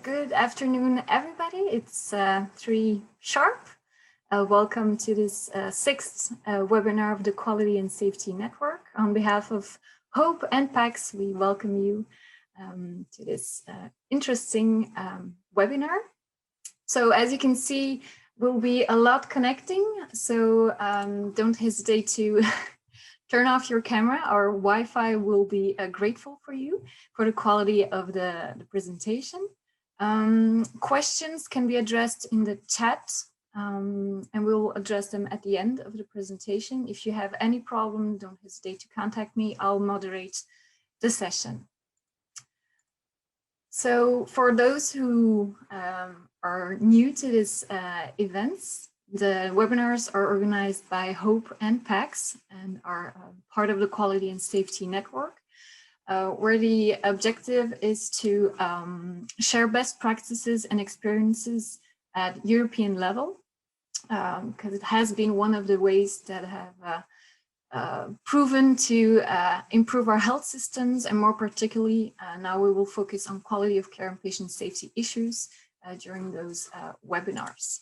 Good afternoon, everybody. It's 3 sharp. Welcome to this sixth webinar of the Quality and Safety Network. On behalf of Hope and PACS, we welcome you to this interesting webinar. So as you can see, we'll be a lot connecting, so don't hesitate to turn off your camera. Our Wi-Fi will be grateful for you for the quality of the presentation. Questions can be addressed in the chat and we'll address them at the end of the presentation. If you have any problem, don't hesitate to contact me. I'll moderate the session. So for those who are new to this events, the webinars are organized by Hope and PACS and are part of the Quality and Safety Network, where the objective is to share best practices and experiences at European level, because it has been one of the ways that have proven to improve our health systems, and more particularly, now we will focus on quality of care and patient safety issues during those webinars.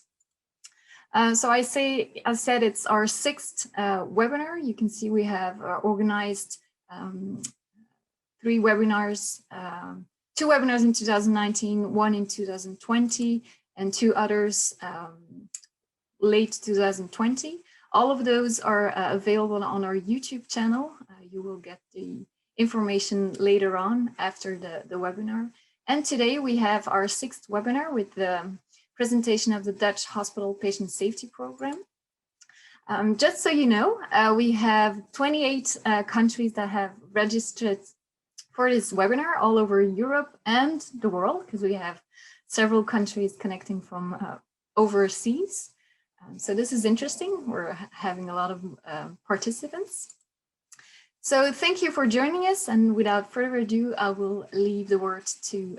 So I said it's our sixth webinar. You can see we have organized 3 webinars, 2 webinars in 2019, 1 in 2020, and 2 others late 2020. All of those are available on our YouTube channel. You will get the information later on after the webinar. And today we have our 6th webinar with the presentation of the Dutch Hospital Patient Safety Program. Just so you know, we have 28 countries that have registered for this webinar all over Europe and the world, because we have several countries connecting from overseas. So this is interesting. We're having a lot of participants. So thank you for joining us, and without further ado, I will leave the word to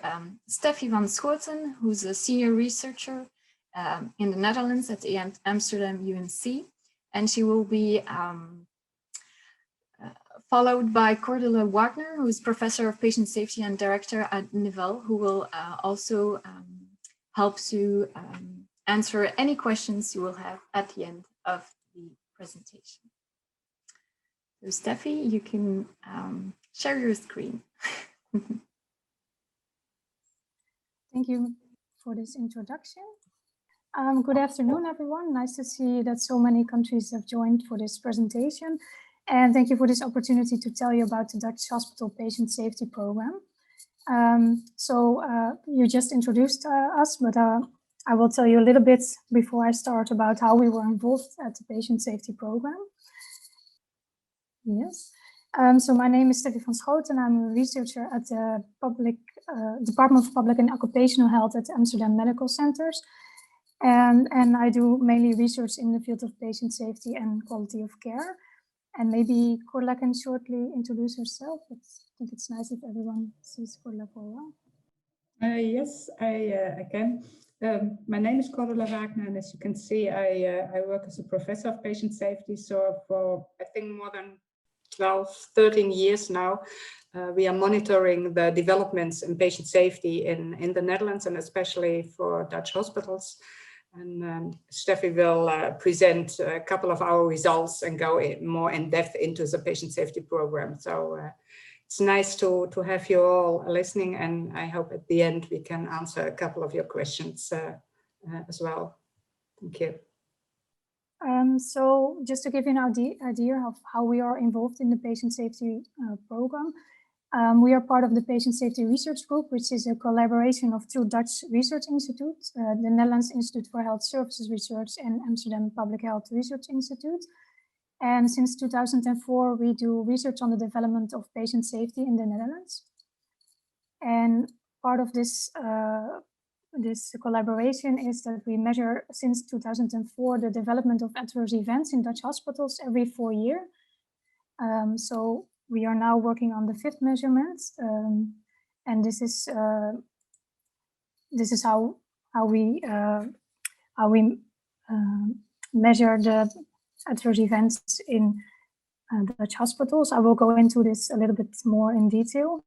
Steffi van Schoten, who's a senior researcher in the Netherlands at the Amsterdam UMC, and she will be followed by Cordula Wagner, who is professor of patient safety and director at Nivelle, who will also help to answer any questions you will have at the end of the presentation. So Steffi, you can share your screen. Thank you for this introduction. Good afternoon, everyone. Nice to see that so many countries have joined for this presentation. And thank you for this opportunity to tell you about the Dutch Hospital Patient Safety Program. You just introduced us, but I will tell you a little bit before I start about how we were involved at the Patient Safety Program. Yes. So my name is Steffi van Schoten. I'm a researcher at the Department of Public and Occupational Health at the Amsterdam Medical Centers. And I do mainly research in the field of patient safety and quality of care. And maybe Cordula can shortly introduce herself. I think it's nice if everyone sees Cordula for a while. Yes, I can. My name is Cordula Wagner, and as you can see, I work as a professor of patient safety. So for, I think, more than 12, 13 years now, we are monitoring the developments in patient safety in the Netherlands, and especially for Dutch hospitals. And Steffi will present a couple of our results and go more in depth into the patient safety program. So it's nice to have you all listening, and I hope at the end we can answer a couple of your questions as well. Thank you. So just to give you an idea of how we are involved in the patient safety program, we are part of the Patient Safety Research Group, which is a collaboration of 2 Dutch research institutes, the Netherlands Institute for Health Services Research and Amsterdam Public Health Research Institute. And since 2004, we do research on the development of patient safety in the Netherlands. And part of this collaboration is that we measure, since 2004, the development of adverse events in Dutch hospitals every 4 years. So we are now working on the 5th measurement, and this is how we measure the adverse events in Dutch hospitals. I will go into this a little bit more in detail.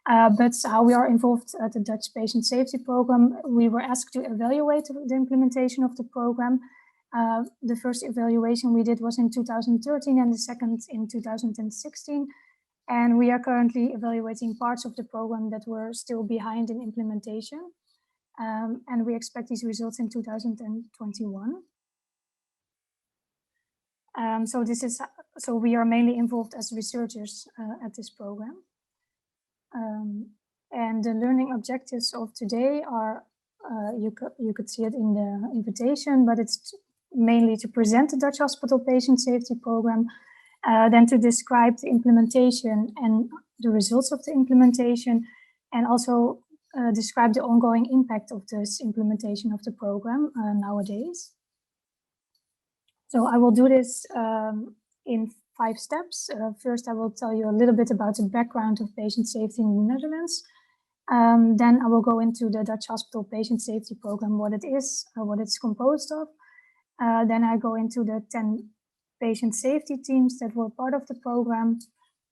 But how we are involved at the Dutch Patient Safety Program, we were asked to evaluate the implementation of the program. The first evaluation we did was in 2013 and the second in 2016. And we are currently evaluating parts of the program that were still behind in implementation. And we expect these results in 2021. So we are mainly involved as researchers at this program. And the learning objectives of today are, you could see it in the invitation, but it's mainly to present the Dutch Hospital Patient Safety Program, then to describe the implementation and the results of the implementation, and also describe the ongoing impact of this implementation of the program nowadays. So I will do this in 5 steps. First, I will tell you a little bit about the background of patient safety in the Netherlands. Then I will go into the Dutch Hospital Patient Safety Program, what it is, what it's composed of. Then I go into the 10 patient safety teams that were part of the program.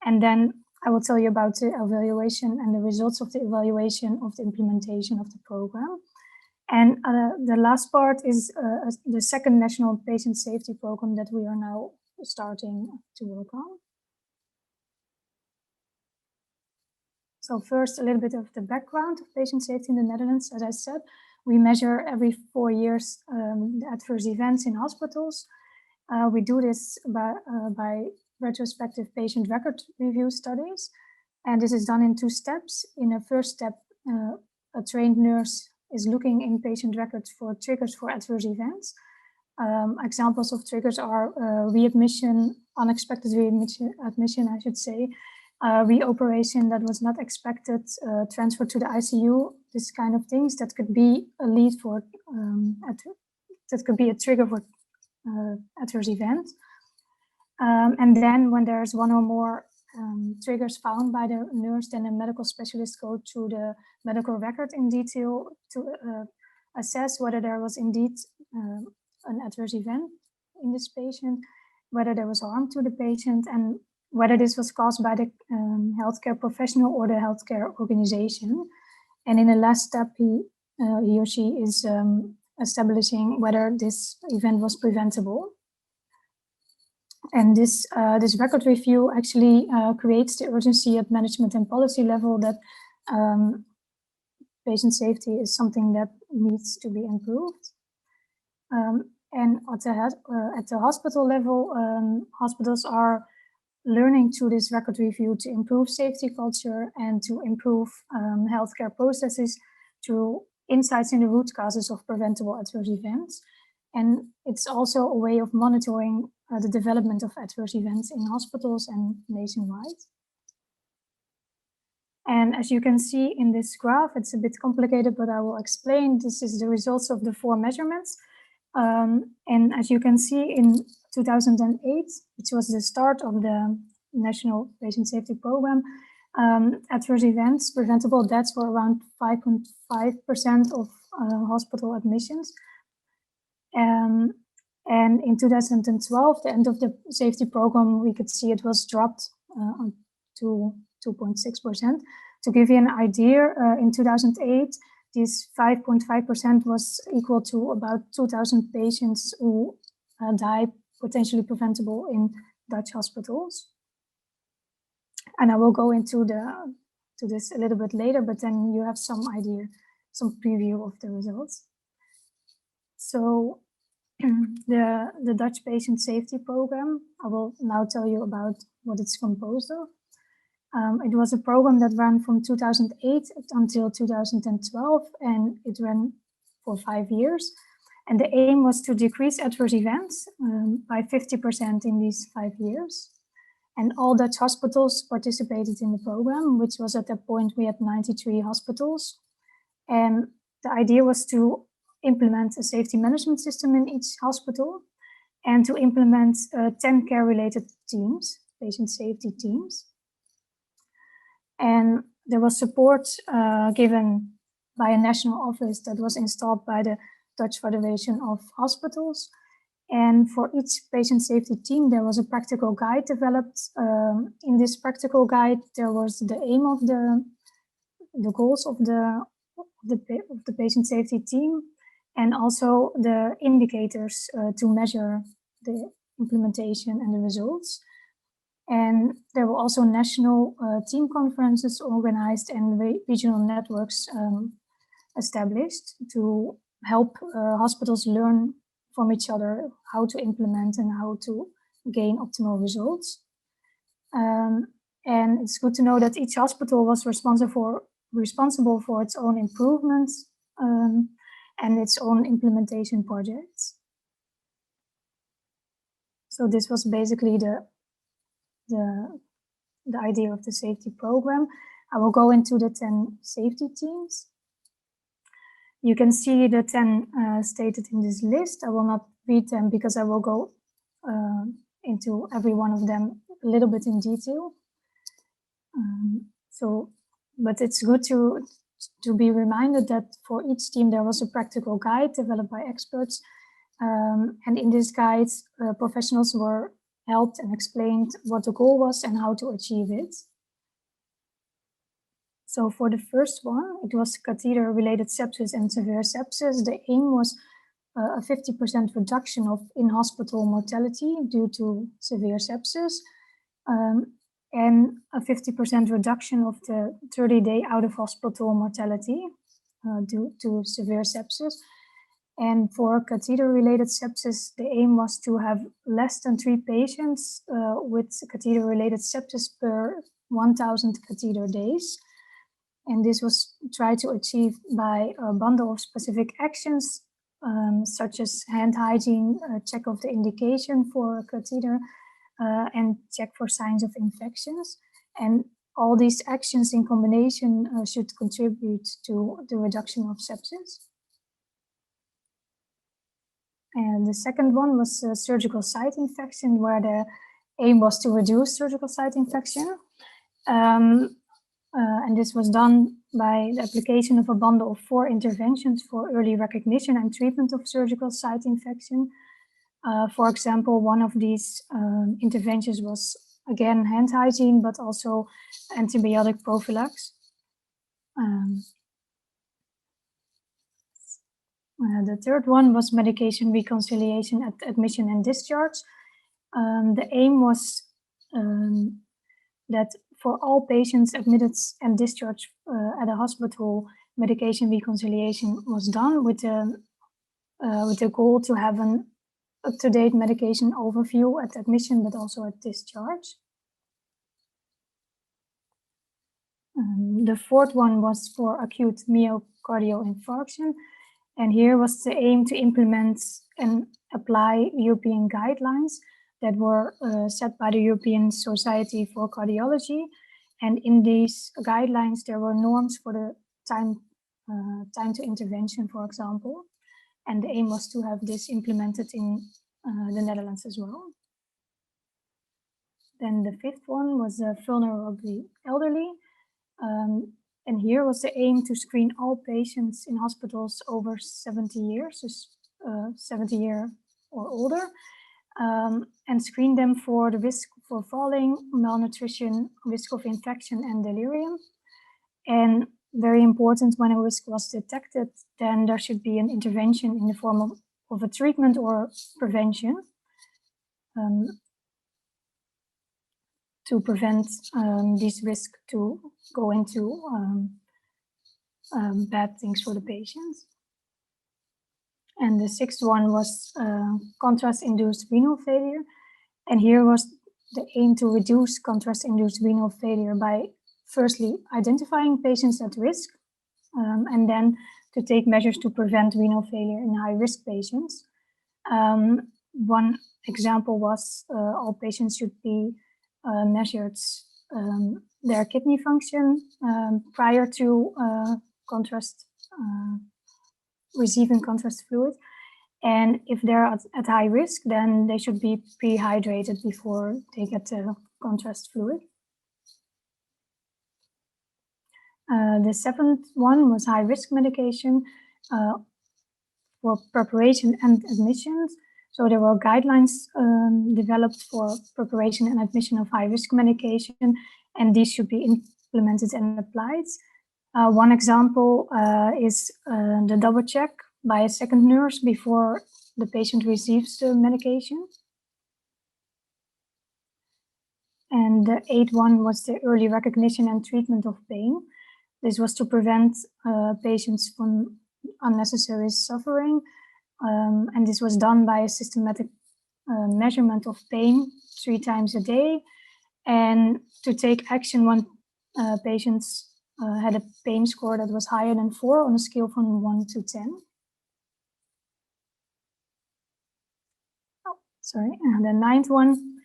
And then I will tell you about the evaluation and the results of the evaluation of the implementation of the program. And the last part is the second national patient safety program that we are now starting to work on. So first, a little bit of the background of patient safety in the Netherlands. As I said, we measure every 4 years the adverse events in hospitals. We do this by retrospective patient record review studies. And this is done in 2 steps. In a first step, a trained nurse is looking in patient records for triggers for adverse events. Examples of triggers are readmission, unexpected readmission, I should say, reoperation that was not expected, transfer to the ICU, this kind of things that could be a lead for, that could be a trigger for adverse event. And then when there's one or more triggers found by the nurse, then a medical specialist goes through the medical record in detail to assess whether there was indeed an adverse event in this patient, whether there was harm to the patient, and whether this was caused by the healthcare professional or the healthcare organization. And in the last step, he or she is establishing whether this event was preventable. And this record review actually creates the urgency at management and policy level that patient safety is something that needs to be improved. And at the hospital level, hospitals are learning through this record review to improve safety culture and to improve healthcare processes through insights in the root causes of preventable adverse events. And it's also a way of monitoring the development of adverse events in hospitals and nationwide. And as you can see in this graph, it's a bit complicated, but I will explain. This is the results of the 4 measurements. And as you can see in 2008, which was the start of the National Patient Safety Program, adverse events, preventable deaths were around 5.5% of hospital admissions. And in 2012, the end of the safety program, we could see it was dropped to 2.6%. To give you an idea, in 2008, this 5.5% was equal to about 2,000 patients who died potentially preventable in Dutch hospitals. And I will go into this a little bit later, but then you have some idea, some preview of the results. So the Dutch Patient Safety Program, I will now tell you about what it's composed of. It was a program that ran from 2008 until 2012, and it ran for 5 years. And the aim was to decrease adverse events by 50% in these 5 years. And all Dutch hospitals participated in the program, which was at that point we had 93 hospitals. And the idea was to implement a safety management system in each hospital and to implement 10 care-related teams, patient safety teams. And there was support given by a national office that was installed by the Dutch Federation of Hospitals. And for each patient safety team, there was a practical guide developed. In this practical guide, there was the aim of the the goals of the patient safety team, and also the indicators to measure the implementation and the results. And there were also national team conferences organized and regional networks established to help hospitals learn from each other how to implement and how to gain optimal results. And it's good to know that each hospital was responsible for its own improvements and its own implementation projects. So this was basically the idea of the safety program. I will go into the 10 safety teams. You can see the 10 stated in this list. I will not read them because I will go into every one of them a little bit in detail. But it's good to be reminded that for each team there was a practical guide developed by experts. And in this guide, professionals were helped and explained what the goal was and how to achieve it. So for the first one, it was catheter-related sepsis and severe sepsis. The aim was a 50% reduction of in-hospital mortality due to severe sepsis, and a 50% reduction of the 30-day out-of-hospital mortality due to severe sepsis. And for catheter-related sepsis, the aim was to have less than 3 patients with catheter-related sepsis per 1,000 catheter days. And this was tried to achieve by a bundle of specific actions, such as hand hygiene, check of the indication for a catheter, and check for signs of infections. And all these actions in combination should contribute to the reduction of sepsis. And the second one was surgical site infection, where the aim was to reduce surgical site infection. And this was done by the application of a bundle of 4 interventions for early recognition and treatment of surgical site infection. For example, one of these interventions was, again, hand hygiene, but also antibiotic prophylaxis. The third one was medication reconciliation at admission and discharge. The aim was that for all patients admitted and discharged at a hospital, medication reconciliation was done with the goal to have an up-to-date medication overview at admission, but also at discharge. The fourth one was for acute myocardial infarction. And here was the aim to implement and apply European guidelines that were set by the European Society for Cardiology. And in these guidelines, there were norms for the time to intervention, for example. And the aim was to have this implemented in the Netherlands as well. Then the fifth one was vulnerable elderly. And here was the aim to screen all patients in hospitals over 70 years, so 70 years or older, and screen them for the risk for falling, malnutrition, risk of infection, and delirium. And very important, when a risk was detected, then there should be an intervention in the form of a treatment or prevention to prevent this risk to go into bad things for the patients. And the sixth one was contrast-induced renal failure. And here was the aim to reduce contrast-induced renal failure by firstly identifying patients at risk, and then to take measures to prevent renal failure in high-risk patients. One example was all patients should be measured their kidney function prior to receiving contrast fluid. And if they're at high risk, then they should be pre-hydrated before they get the contrast fluid. The seventh one was high-risk medication for preparation and admissions. So there were guidelines developed for preparation and admission of high-risk medication, and these should be implemented and applied. One example is the double check by a second nurse before the patient receives the medication. And the 8.1 was the early recognition and treatment of pain. This was to prevent patients from unnecessary suffering. And this was done by a systematic measurement of pain 3 times a day, and to take action when patients had a pain score that was higher than 4 on a scale from 1 to 10. Oh, sorry. And the 9th one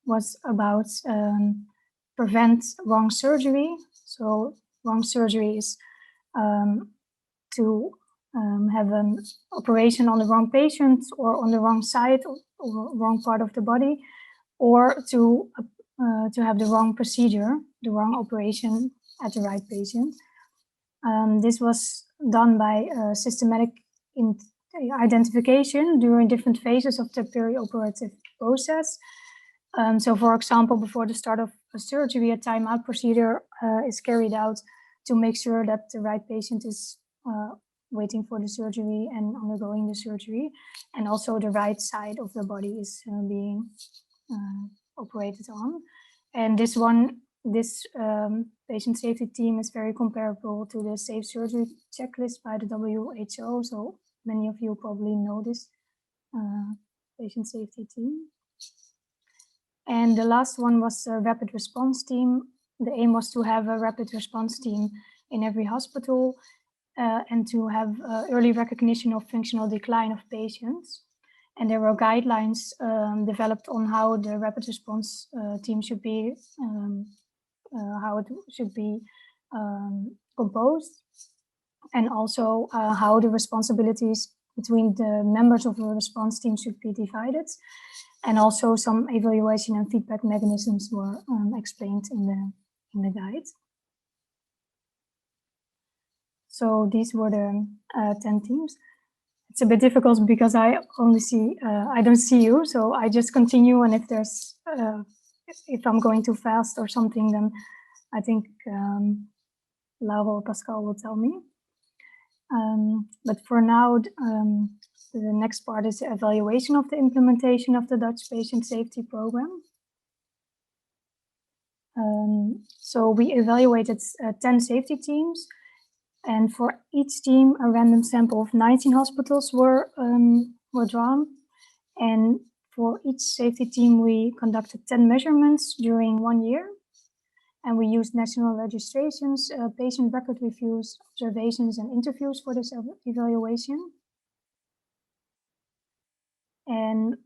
was about prevent wrong surgery. So wrong surgery is to have an operation on the wrong patient or on the wrong side or wrong part of the body, or to have the wrong procedure, the wrong operation at the right patient. This was done by systematic identification during different phases of the perioperative process. So, for example, before the start of a surgery, a timeout procedure is carried out to make sure that the right patient is waiting for the surgery and undergoing the surgery, and also the right side of the body is being operated on. And this patient safety team is very comparable to the safe surgery checklist by the WHO. So many of you probably know this patient safety team. And the last one was a rapid response team. The aim was to have a rapid response team in every hospital and to have early recognition of functional decline of patients. And there were guidelines developed on how the rapid response team should be, how it should be composed, and also how the responsibilities between the members of the response team should be divided. And also some evaluation and feedback mechanisms were explained in the guide. So these were the 10 teams. It's a bit difficult because I only see, I don't see you, so I just continue. And if there's, if I'm going too fast or something, then I think Laura or Pascal will tell me. But for now, the next part is the evaluation of the implementation of the Dutch patient safety program. So we evaluated 10 safety teams, and for each team, a random sample of 19 hospitals were drawn. And for each safety team, we conducted 10 measurements during 1 year. And we used national registrations, patient record reviews, observations, and interviews for this evaluation. And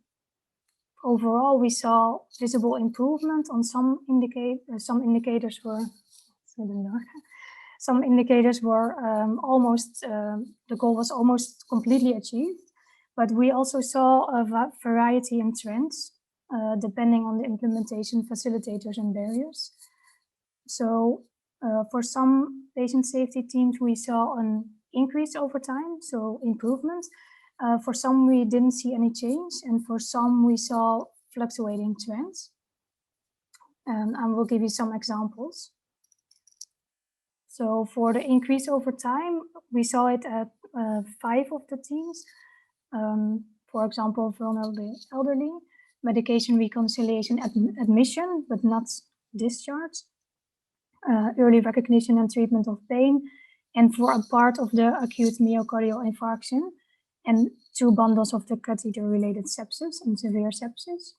overall, we saw visible improvement on some indicators were, some indicators were almost, the goal was almost completely achieved, but we also saw a variety in trends depending on the implementation facilitators and barriers. So for some patient safety teams, we saw an increase over time, so improvements. For some, we didn't see any change, and for some, we saw fluctuating trends. And we'll give you some examples. So for the increase over time, we saw it at 5 of the teams. For example, vulnerable elderly, medication reconciliation admission, but not discharge, early recognition and treatment of pain, and for a part of the acute myocardial infarction, and 2 bundles of the catheter-related sepsis and severe sepsis.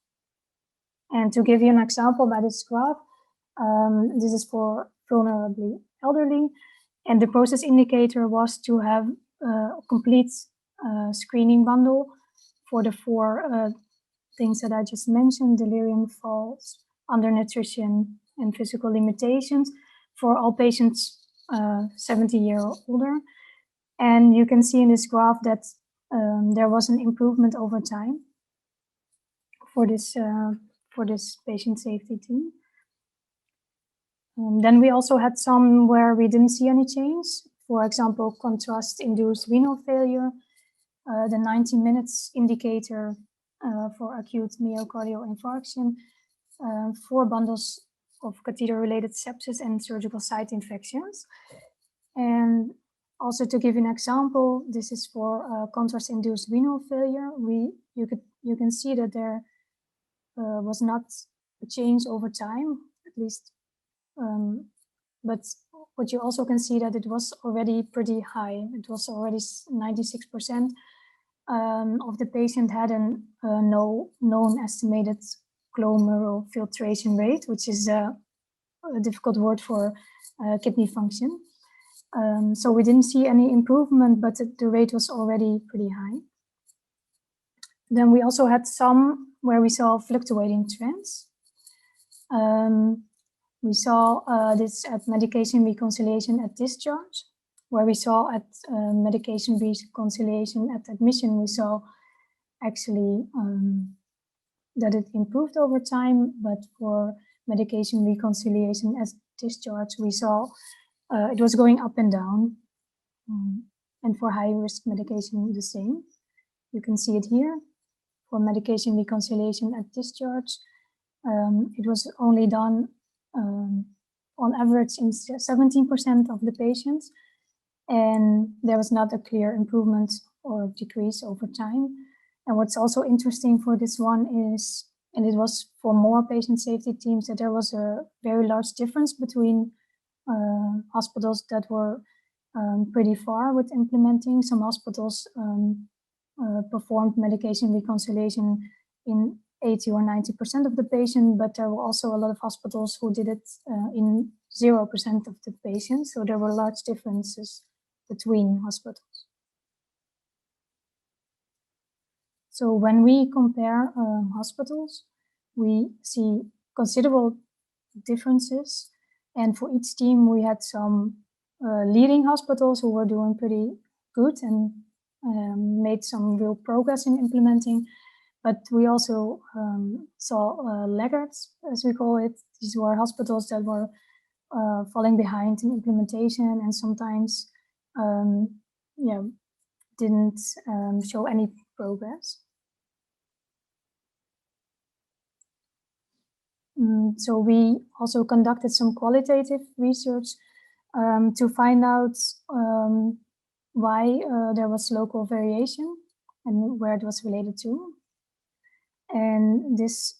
And to give you an example by this graph, this is for vulnerably elderly, and the process indicator was to have a complete screening bundle for the 4 things that I just mentioned: delirium, falls, undernutrition, and physical limitations for all patients 70 years or older. And you can see in this graph that there was an improvement over time for this patient safety team. Then we also had some where we didn't see any change. For example, contrast-induced renal failure, the 90 minutes indicator for acute myocardial infarction, 4 bundles of catheter-related sepsis and surgical site infections. And also to give you an example, this is for contrast-induced renal failure. You can see that there was not a change over time, at least, but what you also can see that it was already pretty high. It was already 96% of the patient had no known estimated glomerular filtration rate, which is a difficult word for kidney function. So we didn't see any improvement, but the rate was already pretty high. Then we also had some where we saw fluctuating trends. We saw this at medication reconciliation at discharge, where we saw at medication reconciliation at admission, we saw actually that it improved over time, but for medication reconciliation at discharge, we saw it was going up and down. And for high-risk medication, the same. You can see it here. For medication reconciliation at discharge, it was only done on average in 17% of the patients, and there was not a clear improvement or decrease over time. And what's also interesting for this one is, and it was for more patient safety teams, that there was a very large difference between hospitals that were pretty far with implementing. Some hospitals performed medication reconciliation in 80 or 90% of the patient, but there were also a lot of hospitals who did it in 0% of the patients. So there were large differences between hospitals. So when we compare hospitals, we see considerable differences. And for each team, we had some leading hospitals who were doing pretty good and made some real progress in implementing. But we also saw laggards, as we call it. These were hospitals that were falling behind in implementation and sometimes didn't show any progress. So we also conducted some qualitative research to find out why there was local variation and where it was related to. And this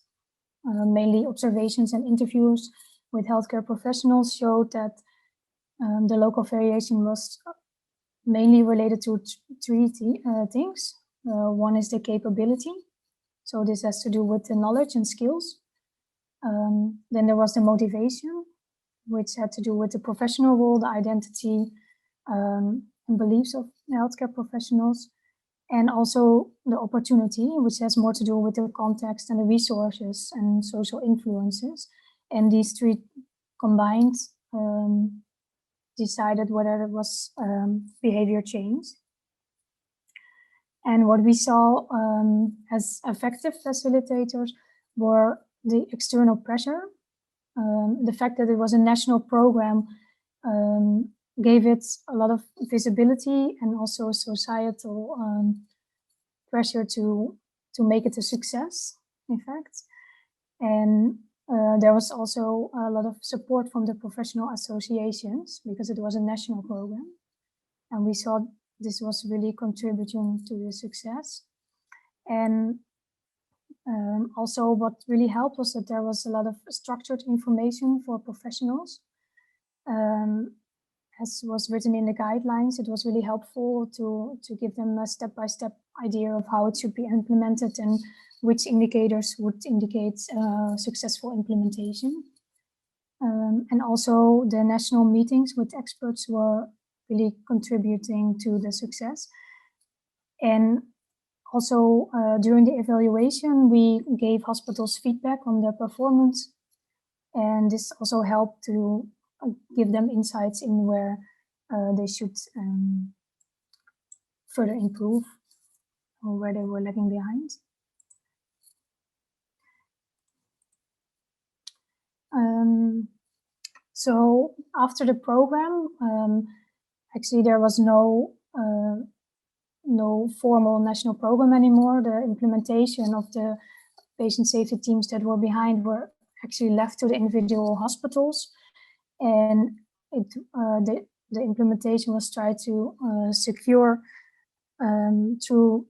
mainly observations and interviews with healthcare professionals showed that the local variation was mainly related to three things. One is the capability. So this has to do with the knowledge and skills. Then there was the motivation, which had to do with the professional role, the identity, and beliefs of the healthcare professionals. And also the opportunity, which has more to do with the context and the resources and social influences. And these three combined decided whether it was behavior change. And what we saw as effective facilitators were the external pressure. The fact that it was a national program gave it a lot of visibility and also societal pressure to make it a success, in fact. And there was also a lot of support from the professional associations because it was a national program. And we saw this was really contributing to the success. And also what really helped was that there was a lot of structured information for professionals. As was written in the guidelines, it was really helpful to give them a step-by-step idea of how it should be implemented and which indicators would indicate successful implementation. And also the national meetings with experts were really contributing to the success. And also during the evaluation, we gave hospitals feedback on their performance. And this also helped to give them insights in where they should further improve or where they were lagging behind. So after the program, actually there was no formal national program anymore. The implementation of the patient safety teams that were behind were actually left to the individual hospitals. And the implementation was tried to secure through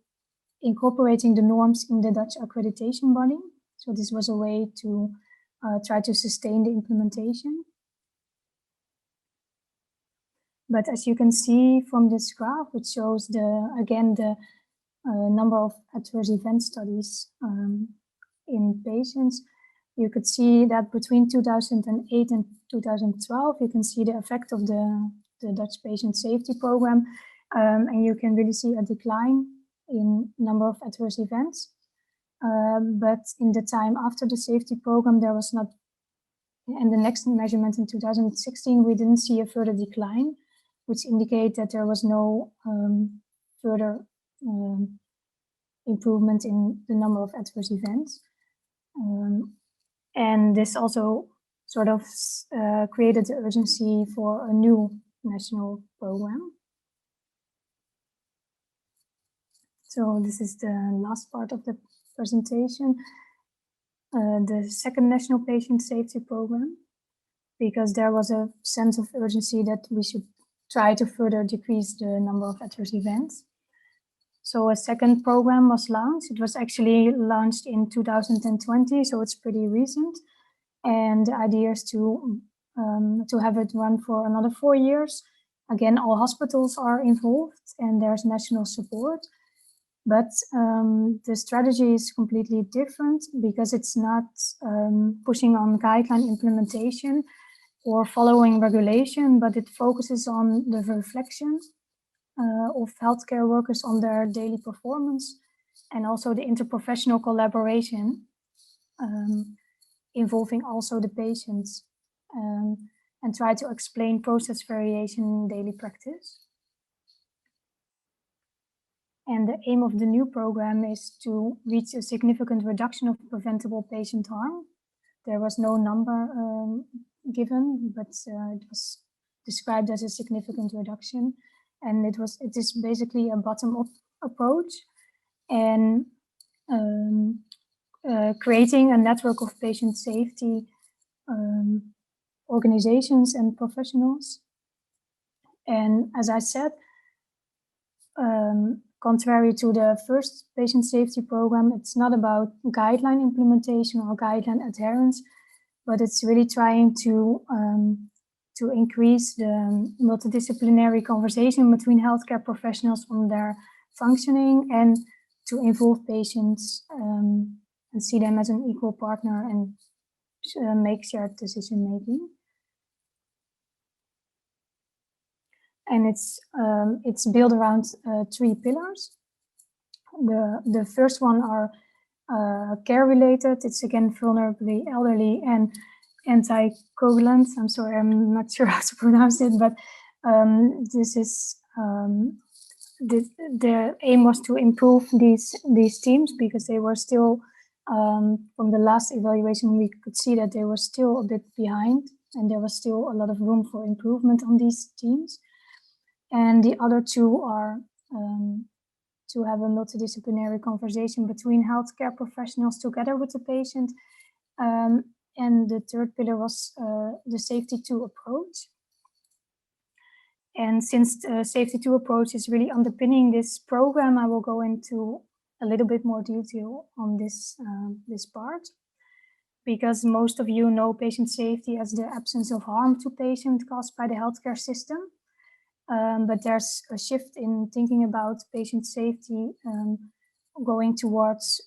incorporating the norms in the Dutch accreditation body. So this was a way to try to sustain the implementation. But as you can see from this graph, it shows the number of adverse event studies in patients. You could see that between 2008 and 2012, you can see the effect of the Dutch patient safety program, and you can really see a decline in number of adverse events. But in the time after the safety program, there was not, and the next measurement in 2016, we didn't see a further decline, which indicate that there was no further improvement in the number of adverse events. And this also sort of created the urgency for a new national program. So this is the last part of the presentation. The second national patient safety program, because there was a sense of urgency that we should try to further decrease the number of adverse events. So a second program was launched. It was actually launched in 2020, so it's pretty recent. And the idea is to have it run for another 4 years. Again, all hospitals are involved and there's national support. But the strategy is completely different because it's not pushing on guideline implementation or following regulation, but it focuses on the reflection of healthcare workers on their daily performance and also the interprofessional collaboration involving also the patients and try to explain process variation in daily practice. And the aim of the new program is to reach a significant reduction of preventable patient harm. There was no number given, but it was described as a significant reduction. And it is basically a bottom-up approach and creating a network of patient safety organizations and professionals. And as I said, contrary to the first patient safety program, it's not about guideline implementation or guideline adherence, but it's really trying to increase the multidisciplinary conversation between healthcare professionals on their functioning and to involve patients and see them as an equal partner and make shared decision making. And it's built around 3 pillars. The first one are care related. It's again vulnerably elderly and anticoagulants. I'm sorry, I'm not sure how to pronounce it, but this is the aim was to improve these teams because they were still from the last evaluation we could see that they were still a bit behind and there was still a lot of room for improvement on these teams. And the other 2 are to have a multidisciplinary conversation between healthcare professionals together with the patient. And the third pillar was the safety 2 approach. And since the safety 2 approach is really underpinning this program, I will go into a little bit more detail on this part. Because most of you know patient safety as the absence of harm to patient caused by the healthcare system. But there's a shift in thinking about patient safety going towards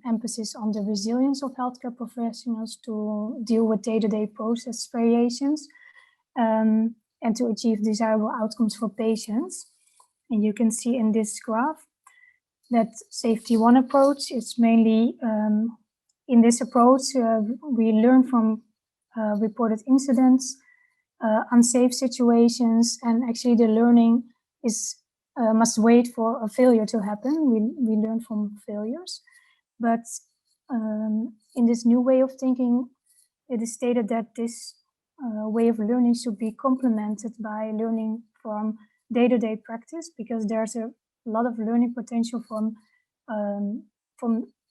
emphasis on the resilience of healthcare professionals to deal with day-to-day process variations and to achieve desirable outcomes for patients. And you can see in this graph that safety 1 approach is mainly, in this approach, we learn from reported incidents, unsafe situations, and actually the learning is must wait for a failure to happen. We learn from failures, but in this new way of thinking, it is stated that this way of learning should be complemented by learning from day-to-day practice, because there's a lot of learning potential from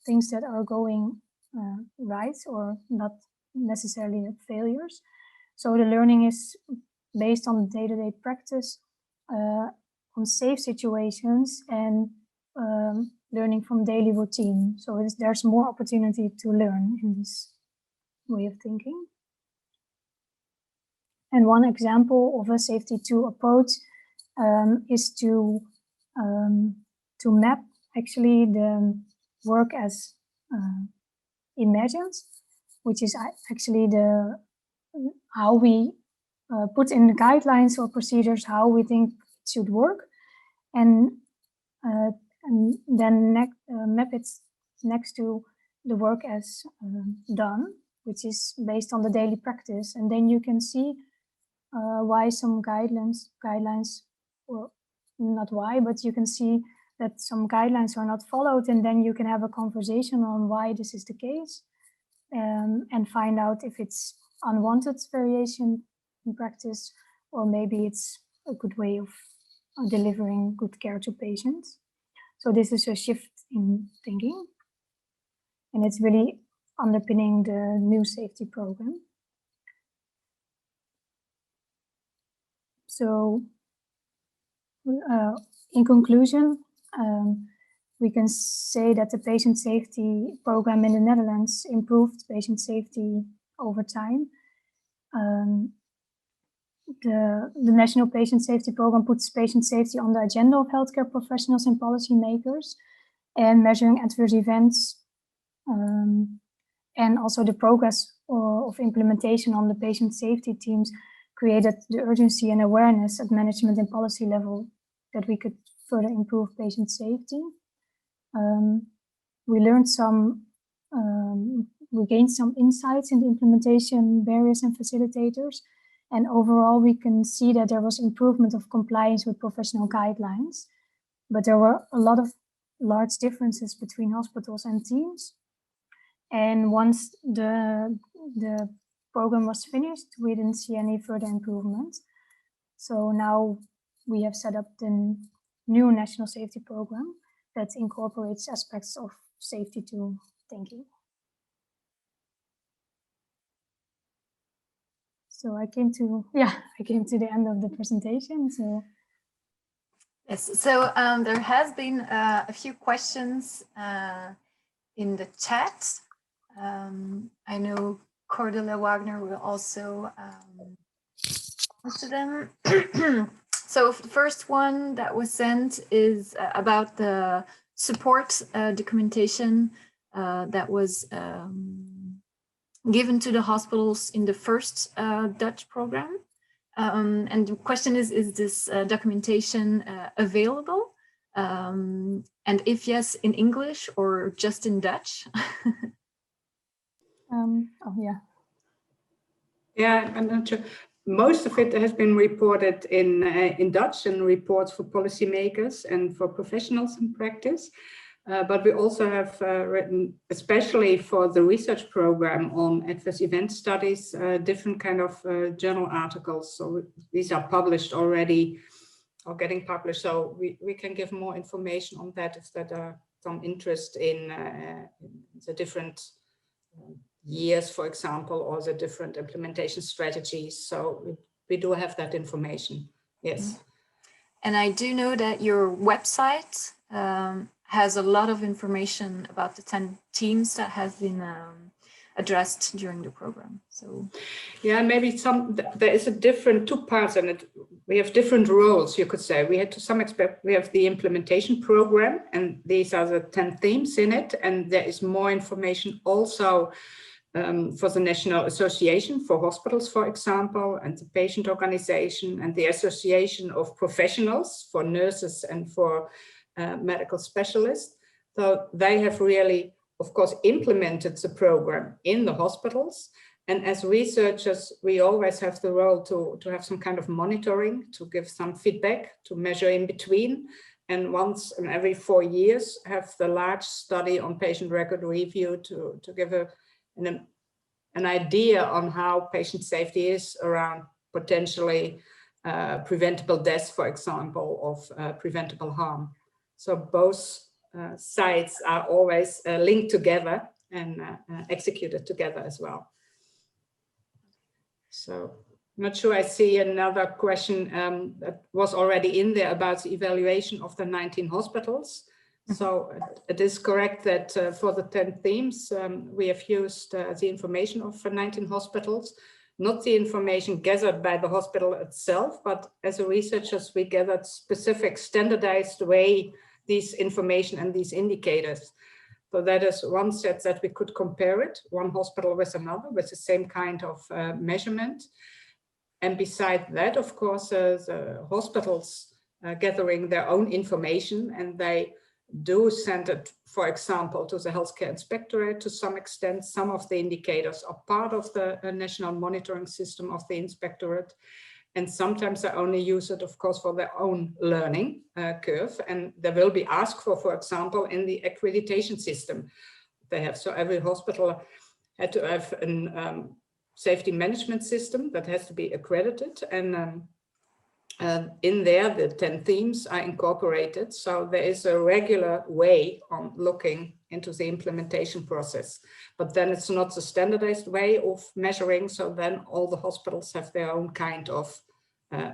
things that are going right or not necessarily failures. So the learning is based on day-to-day practice on safe situations and learning from daily routine. So there's more opportunity to learn in this way of thinking. And one example of a safety 2 approach is to map actually the work as imagined, which is actually how we put in the guidelines or procedures how we think it should work, and then map it next to the work as done, which is based on the daily practice. And then you can see why some guidelines, or not why, but you can see that some guidelines are not followed, and then you can have a conversation on why this is the case, and find out if it's unwanted variation in practice, or maybe it's a good way of delivering good care to patients. So this is a shift in thinking, and it's really underpinning the new safety program. So in conclusion, we can say that the patient safety program in the Netherlands improved patient safety over time. The National Patient Safety Program puts patient safety on the agenda of healthcare professionals and policymakers, and measuring adverse events, and also the progress of implementation on the patient safety teams created the urgency and awareness at management and policy level that we could further improve patient safety. We learned we gained some insights in the implementation barriers and facilitators. And overall, we can see that there was improvement of compliance with professional guidelines, but there were a lot of large differences between hospitals and teams. And once the program was finished, we didn't see any further improvement. So now we have set up the new national safety program that incorporates aspects of safety to thinking. So I came to the end of the presentation. So yes, so there has been a few questions in the chat. I know Cordula Wagner will also answer them. So the first one that was sent is about the support documentation that was given to the hospitals in the first Dutch program. And the question is this documentation available? And if yes, in English or just in Dutch? Yeah, I'm not sure. Most of it has been reported in Dutch and reports for policymakers and for professionals in practice. But we also have written, especially for the research program on adverse event studies, different kind of journal articles. So these are published already or getting published. So we can give more information on that if there are some interest in the different years, for example, or the different implementation strategies. So we do have that information, yes. And I do know that your website has a lot of information about the 10 teams that has been addressed during the program. So yeah, maybe there is a different two parts, and we have different roles, you could say. We had to some extent, we have the implementation program, and these are the 10 themes in it, and there is more information also for the National Association for Hospitals, for example, and the patient organization, and the Association of Professionals for nurses and for medical specialists. So they have really, of course, implemented the program in the hospitals. And as researchers, we always have the role to have some kind of monitoring, to give some feedback, to measure in between. And once in every 4 years, have the large study on patient record review to give an idea on how patient safety is around potentially preventable deaths, for example, of preventable harm. So both sides are always linked together and executed together as well. So not sure I see another question that was already in there about the evaluation of the 19 hospitals. So it is correct that for the 10 themes, we have used the information of 19 hospitals, not the information gathered by the hospital itself, but as researchers, we gathered specific standardized way these information and these indicators. So that is one set that we could compare it, one hospital with another, with the same kind of measurement. And beside that, of course, the hospitals gathering their own information, and they do send it, for example, to the healthcare inspectorate to some extent. Some of the indicators are part of the national monitoring system of the inspectorate. And sometimes they only use it, of course, for their own learning curve. And they will be asked for example, in the accreditation system they have. So every hospital had to have a safety management system that has to be accredited. And in there, the 10 themes are incorporated. So there is a regular way on looking into the implementation process. But then it's not the standardized way of measuring. So then all the hospitals have their own kind of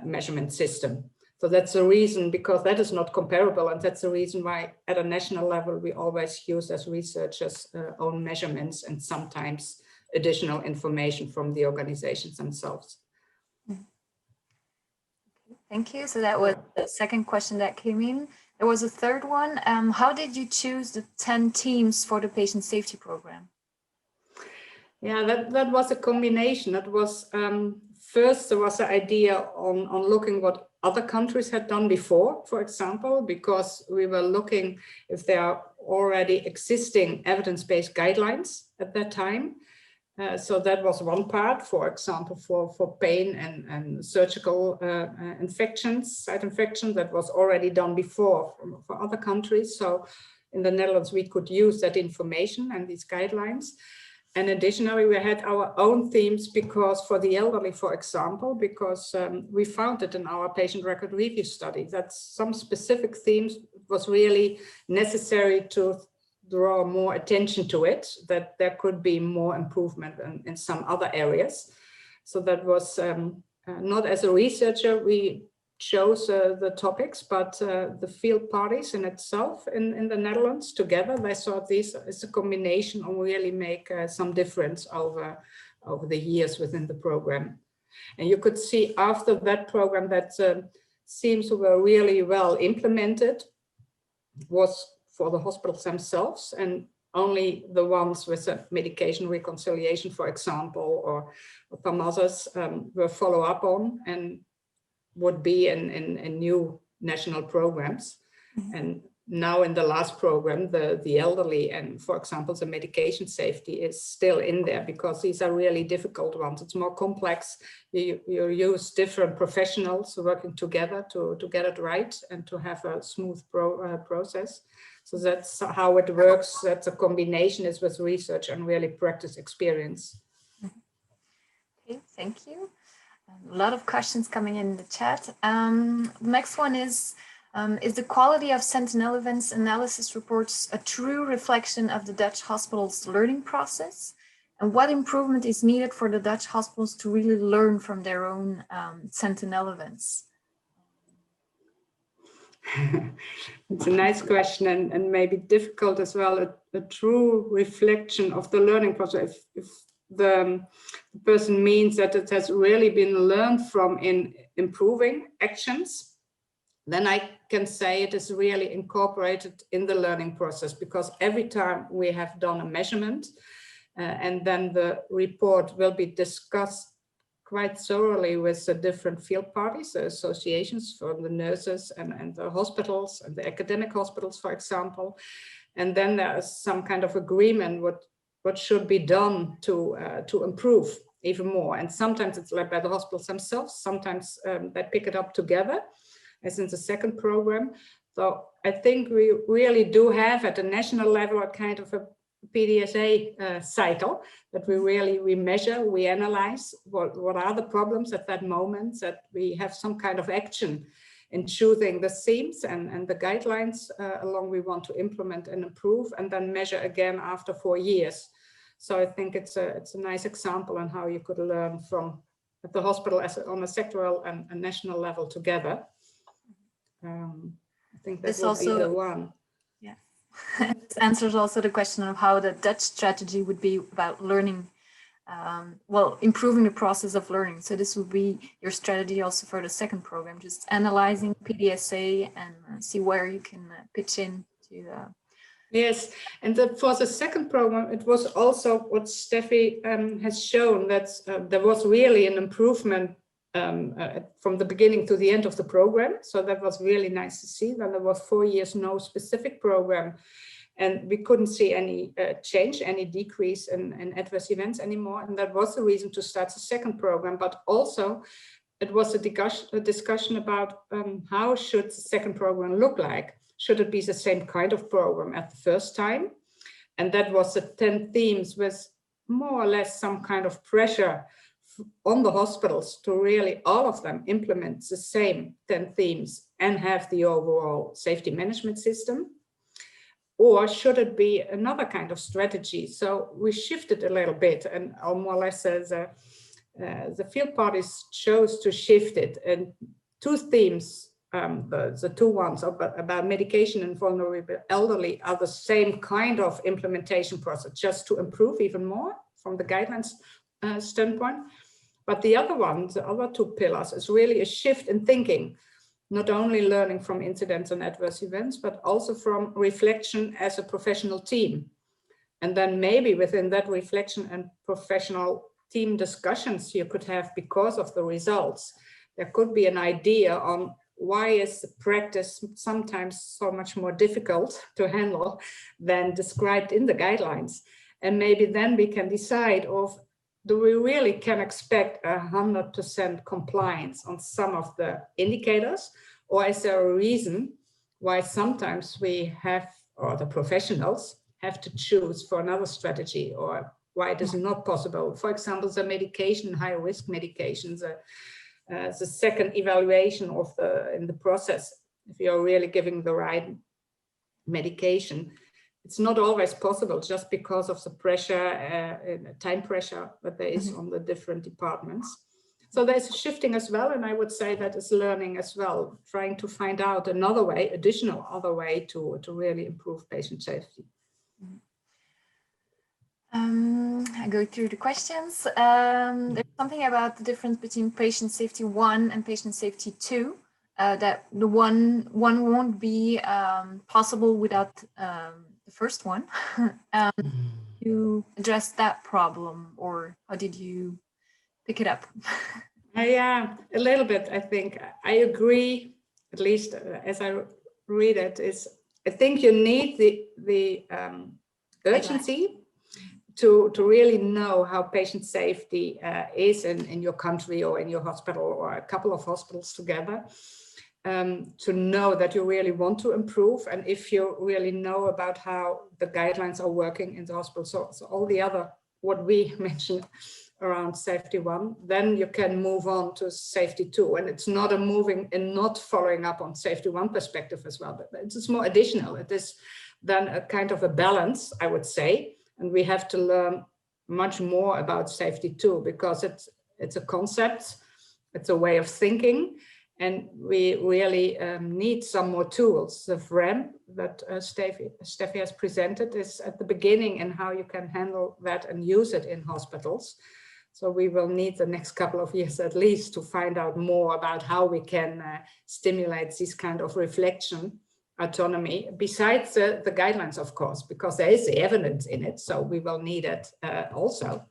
measurement system. So that's the reason, because that is not comparable. And that's the reason why at a national level, we always use as researchers own measurements and sometimes additional information from the organizations themselves. Thank you. So that was the second question that came in. There was a third one. How did you choose the 10 teams for the patient safety program? Yeah, that was a combination. That was first there was the idea on looking what other countries had done before, for example, because we were looking if there are already existing evidence-based guidelines at that time. So that was one part, for example, for pain and surgical infections, site infections, that was already done before for other countries. So in the Netherlands, we could use that information and these guidelines. And additionally, we had our own themes because for the elderly, for example, because we found it in our patient record review study that some specific themes was really necessary to draw more attention to it, that there could be more improvement in some other areas. So that was not as a researcher, we chose the topics, but the field parties in itself in the Netherlands together, they thought this is a combination and really make some difference over the years within the program. And you could see after that program that themes were really well implemented was for the hospitals themselves, and only the ones with a medication reconciliation, for example, or some others were follow up on and would be in new national programs. Mm-hmm. And now in the last program, the elderly and, for example, the medication safety is still in there because these are really difficult ones. It's more complex. You use different professionals working together to get it right and to have a smooth process. So that's how it works. That's a combination is with research and really practice experience. Okay, thank you. A lot of questions coming in the chat. The next one is the quality of sentinel events analysis reports a true reflection of the Dutch hospitals' learning process? And what improvement is needed for the Dutch hospitals to really learn from their own sentinel events? It's a nice question and maybe difficult as well, a true reflection of the learning process. If the person means that it has really been learned from in improving actions, then I can say it is really incorporated in the learning process, because every time we have done a measurement and then the report will be discussed quite thoroughly with the different field parties, the associations for the nurses and the hospitals and the academic hospitals, for example. And then there is some kind of agreement what should be done to improve even more. And sometimes it's led by the hospitals themselves. Sometimes they pick it up together, as in the second program. So I think we really do have at the national level a kind of a PDSA cycle that we measure, we analyze what are the problems at that moment, that we have some kind of action in choosing the themes and the guidelines along we want to implement and improve, and then measure again after 4 years. So I think it's a nice example on how you could learn from at the hospital on a sectoral and national level together. I think that would be the one. Yeah. This answers also the question of how the Dutch strategy would be about learning, improving the process of learning. So this would be your strategy also for the second program, just analyzing PDSA and see where you can pitch in to. Yes, and for the second program, it was also what Steffi has shown, that there was really an improvement from the beginning to the end of the program. So that was really nice to see. Then there was 4 years, no specific program, and we couldn't see any change, any decrease in adverse events anymore. And that was the reason to start the second program. But also it was a discussion about how should the second program look like? Should it be the same kind of program at the first time? And that was the 10 themes with more or less some kind of pressure on the hospitals to really all of them implement the same 10 themes and have the overall safety management system? Or should it be another kind of strategy? So we shifted a little bit, and more or less the field parties chose to shift it. And 2 themes, the 2 ones about medication and vulnerable elderly, are the same kind of implementation process, just to improve even more from the guidelines standpoint. But the other one, the other 2 pillars, is really a shift in thinking, not only learning from incidents and adverse events, but also from reflection as a professional team. And then maybe within that reflection and professional team discussions you could have because of the results, there could be an idea on why is the practice sometimes so much more difficult to handle than described in the guidelines. And maybe then we can decide of, do we really can expect 100% compliance on some of the indicators? Or is there a reason why sometimes we have, or the professionals have to choose for another strategy, or why it is not possible? For example, the medication, high risk medications, the second evaluation of in the process, if you're really giving the right medication, it's not always possible just because of the pressure, time pressure that there is on the different departments. So there's a shifting as well, and I would say that is learning as well, trying to find out another way, additional other way to really improve patient safety. I go through the questions. There's something about the difference between patient safety 1 and patient safety 2, that the one won't be possible without the first one. You addressed that problem, or how did you pick it up? Yeah, a little bit, I think. I agree, at least as I read it, is I think you need the urgency to really know how patient safety is in your country or in your hospital or a couple of hospitals together, to know that you really want to improve, and if you really know about how the guidelines are working in the hospital, so all the other, what we mentioned around safety 1, then you can move on to safety 2. And it's not a moving and not following up on safety 1 perspective as well, but it's more additional. It is then a kind of a balance, I would say. And we have to learn much more about safety 2, because it's a concept, it's a way of thinking, and we really need some more tools. The RAM that Steffi has presented is at the beginning, and how you can handle that and use it in hospitals. So we will need the next couple of years at least to find out more about how we can stimulate this kind of reflection, autonomy, besides the guidelines, of course, because there is the evidence in it. So we will need it also.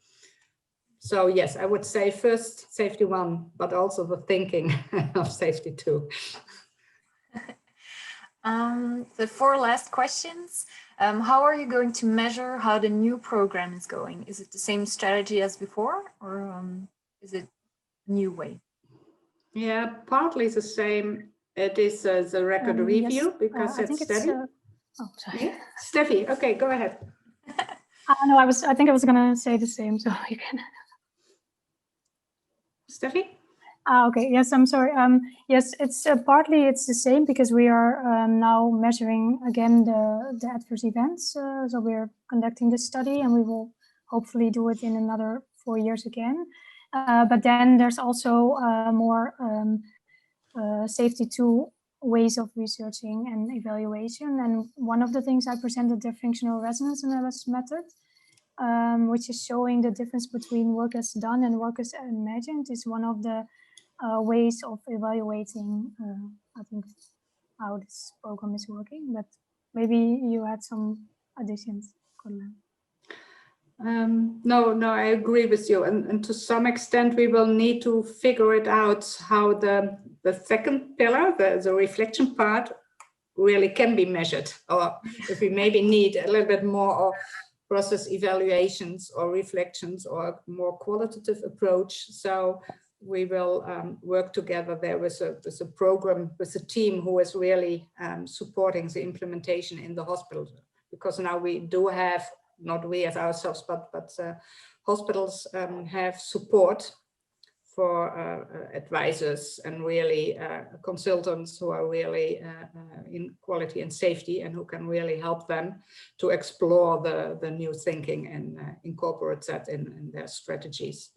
So yes, I would say first safety 1, but also the thinking of safety 2. The 4 last questions. How are you going to measure how the new program is going? Is it the same strategy as before, or is it a new way? Yeah, partly the same. It is the record review, yes, because I it's think Steffi. oh, sorry. Steffi, okay, go ahead. No, I think I was going to say the same, so you can. Steffi? Okay, yes, I'm sorry. Yes, it's partly it's the same, because we are now measuring again the adverse events. So we're conducting this study, and we will hopefully do it in another 4 years again. But then there's also more safety tool ways of researching and evaluation. And one of the things I presented, the functional resonance analysis method, which is showing the difference between work as done and work as imagined, is one of the ways of evaluating, I think, how this program is working. But maybe you had some additions, Colin. No, I agree with you. And to some extent, we will need to figure it out how the second pillar, the reflection part, really can be measured. Or if we maybe need a little bit more of process evaluations or reflections or a more qualitative approach. So we will work together there with a program, with a team who is really supporting the implementation in the hospital. Because now we do have, not we as ourselves, but hospitals have support for advisors and really consultants who are really in quality and safety and who can really help them to explore the new thinking and incorporate that in their strategies.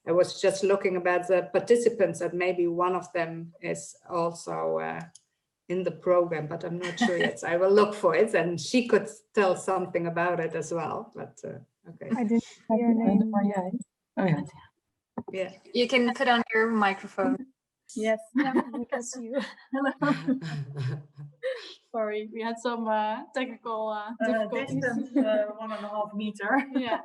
I was just looking about the participants, and maybe one of them is also in the program, but I'm not sure yet. So I will look for it, and she could tell something about it as well. But okay. I didn't hear your name. Oh, yeah. Yeah. You can put on your microphone. Yes. Yeah, because you. Hello. Sorry, we had some technical difficulties. Distance 1.5 meter. Yeah.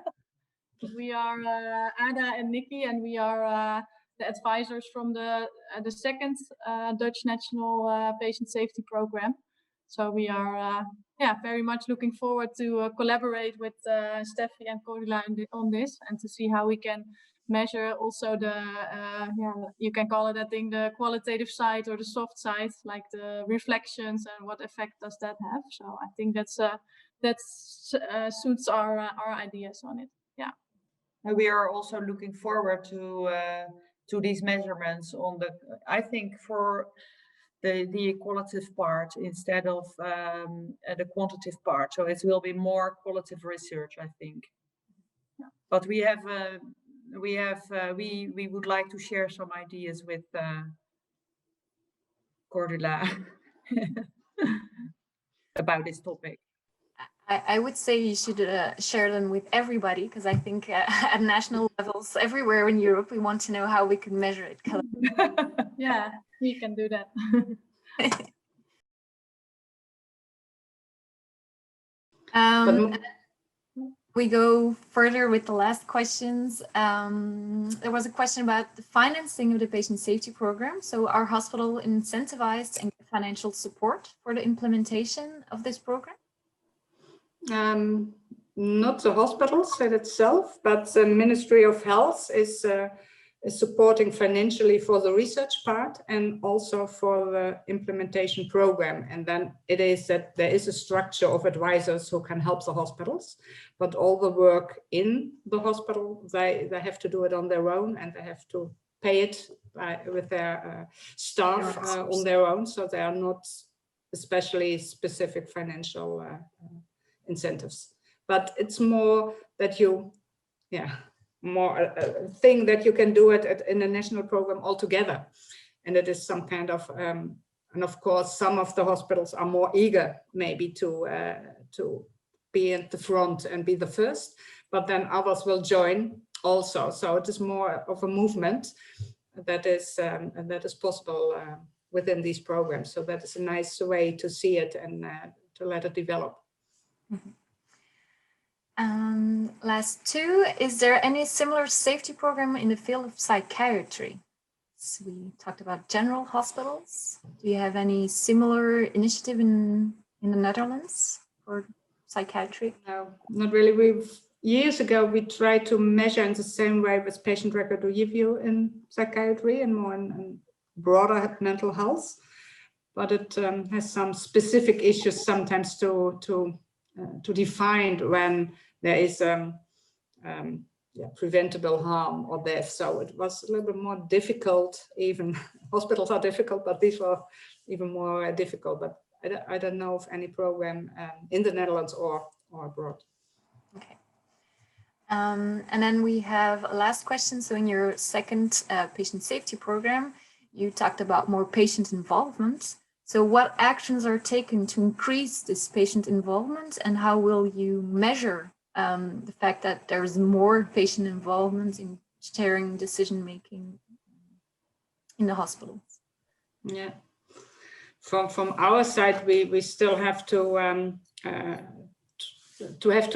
We are Ada and Nikki, and we are the advisors from the second Dutch national patient safety program. So we are very much looking forward to collaborate with Steffi and Cordula on this, and to see how we can measure also the you can call it, I think, the qualitative side or the soft side, like the reflections and what effect does that have. So I think that suits our ideas on it. Yeah. And we are also looking forward to these measurements on the, I think, for the qualitative part instead of the quantitative part. So it will be more qualitative research, I think. Yeah. But we would like to share some ideas with Cordula about this topic. I would say you should share them with everybody, because I think at national levels everywhere in Europe, we want to know how we can measure it. Yeah, we can do that. We go further with the last questions. There was a question about the financing of the patient safety program. So are hospitals incentivized and get financial support for the implementation of this program? Not the hospitals in itself, but the Ministry of Health is supporting financially for the research part and also for the implementation program. And then it is that there is a structure of advisors who can help the hospitals, but all the work in the hospital, they have to do it on their own, and they have to pay it with their staff on their own. So they are not especially specific financial incentives, but it's more that you, more a thing that you can do it in a national program altogether. And it is some kind of, and of course, some of the hospitals are more eager maybe to be at the front and be the first, but then others will join also. So it is more of a movement that is possible within these programs. So that is a nice way to see it and to let it develop. Mm-hmm. Last two, is there any similar safety program in the field of psychiatry? So we talked about general hospitals. Do you have any similar initiative in the Netherlands for psychiatry? No, not really. Years ago, we tried to measure in the same way with patient record review in psychiatry and more in broader mental health, but it has some specific issues sometimes to define when there is preventable harm or death. So it was a little bit more difficult. Even hospitals are difficult, but these were even more difficult. But I don't know of any program in the Netherlands or abroad. Okay. And then we have a last question. So in your second patient safety program, you talked about more patient involvement. So what actions are taken to increase this patient involvement, and how will you measure the fact that there's more patient involvement in sharing decision-making in the hospitals? Yeah, from our side, we still have to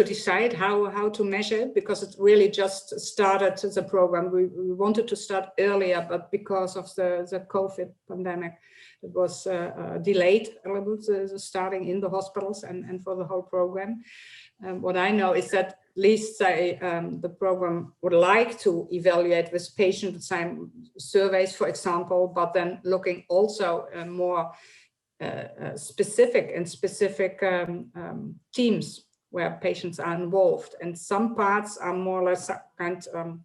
decide how to measure it, because it really just started as a program. We wanted to start earlier, but because of the COVID pandemic, it was delayed a little bit, starting in the hospitals and for the whole program. What I know is that at least the program would like to evaluate with patient surveys, for example, but then looking also more specific teams where patients are involved. And some parts are more or less kind of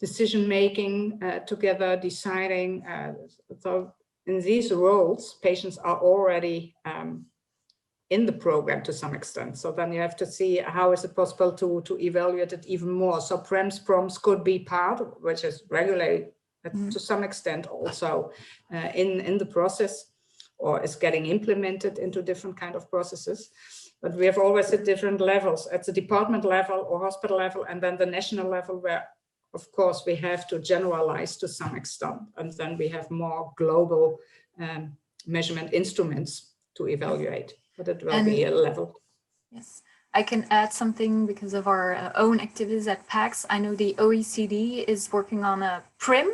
decision-making together, deciding. So in these roles, patients are already in the program to some extent. So then you have to see how is it possible to evaluate it even more. So prompts could be part, which is regulated to some extent also in the process, or is getting implemented into different kind of processes. But we have always at different levels, at the department level or hospital level, and then the national level, where of course we have to generalize to some extent, and then we have more global measurement instruments to evaluate, but it will be a level. Yes, I can add something because of our own activities at PACS. I know the OECD is working on a PRIM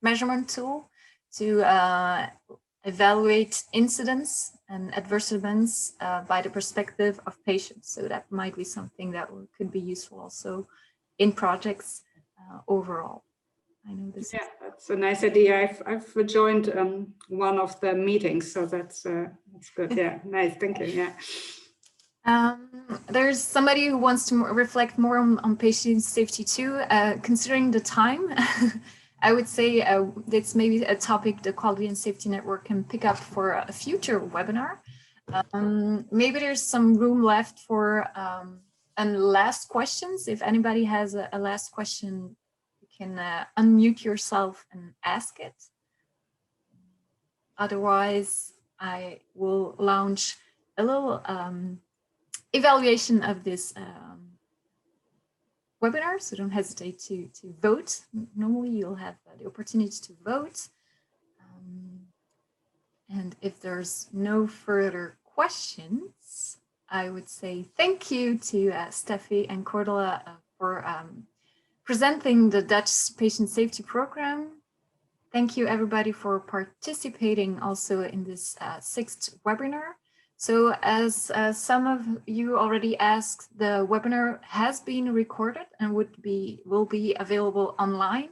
measurement tool to evaluate incidents and adverse events by the perspective of patients. So that might be something that could be useful also in projects overall. I know this. Yeah, that's a nice idea. I've joined one of the meetings, so that's good. Yeah, nice. Thank you. Yeah. There's somebody who wants to reflect more on patient safety too. Considering the time, I would say that's maybe a topic the Quality and Safety Network can pick up for a future webinar. Maybe there's some room left for last questions. If anybody has a last question, you can unmute yourself and ask it. Otherwise, I will launch a little evaluation of this webinar, so don't hesitate to vote. Normally you'll have the opportunity to vote. And if there's no further questions, I would say thank you to Steffi and Cordula for presenting the Dutch Patient Safety Program. Thank you everybody for participating also in this sixth webinar. So as some of you already asked, the webinar has been recorded and will be available online.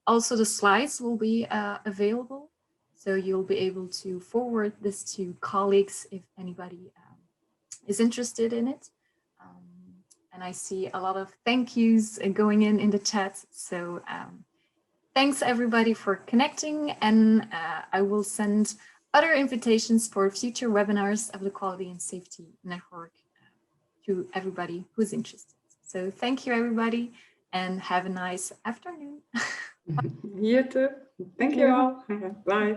Also the slides will be available, so you'll be able to forward this to colleagues if anybody is interested in it. And I see a lot of thank yous going in the chat. So thanks everybody for connecting, and I will send other invitations for future webinars of the Quality and Safety Network to everybody who's interested. So thank you everybody, and have a nice afternoon. You too. Thank you all. Bye.